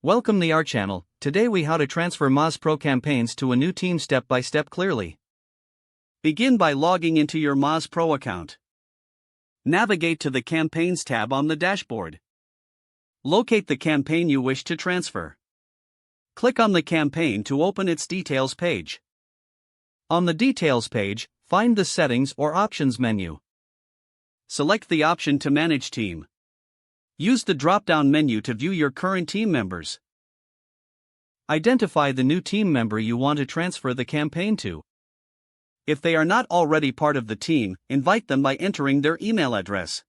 Welcome to our channel. Today we how to transfer Moz Pro campaigns to a new team step by step clearly. Begin by logging into your Moz Pro account. Navigate to the Campaigns tab on the dashboard. Locate the campaign you wish to transfer. Click on the campaign to open its details page. On the details page, find the Settings or Options menu. Select the option to manage team. Use the drop-down menu to view your current team members. Identify the new team member you want to transfer the campaign to. If they are not already part of the team, invite them by entering their email address.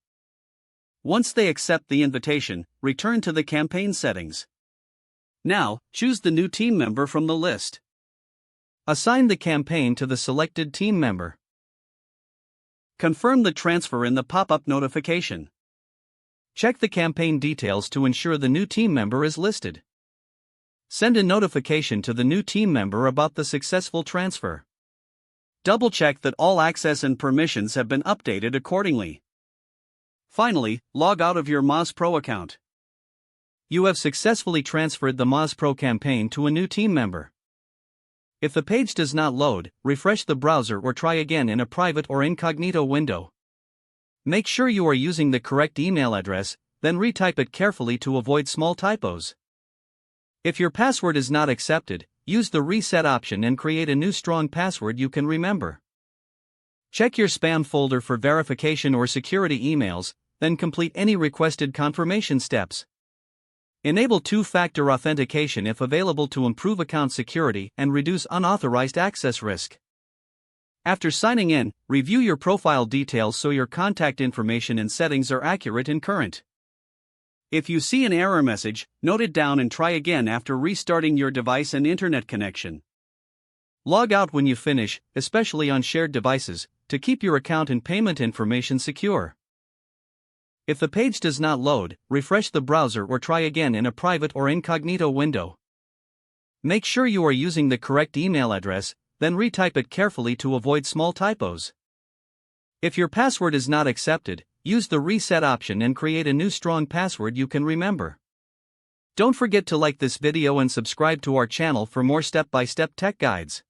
Once they accept the invitation, return to the campaign settings. Now, choose the new team member from the list. Assign the campaign to the selected team member. Confirm the transfer in the pop-up notification. Check the campaign details to ensure the new team member is listed. Send a notification to the new team member about the successful transfer. Double-check that all access and permissions have been updated accordingly. Finally, log out of your Moz Pro account. You have successfully transferred the Moz Pro campaign to a new team member. If the page does not load, refresh the browser or try again in a private or incognito window. Make sure you are using the correct email address, then retype it carefully to avoid small typos. If your password is not accepted, use the reset option and create a new strong password you can remember. Check your spam folder for verification or security emails, then complete any requested confirmation steps. Enable two-factor authentication if available to improve account security and reduce unauthorized access risk. After signing in, review your profile details so your contact information and settings are accurate and current. If you see an error message, note it down and try again after restarting your device and internet connection. Log out when you finish, especially on shared devices, to keep your account and payment information secure. If the page does not load, refresh the browser or try again in a private or incognito window. Make sure you are using the correct email address, then retype it carefully to avoid small typos. If your password is not accepted, use the reset option and create a new strong password you can remember. Don't forget to like this video and subscribe to our channel for more step-by-step tech guides.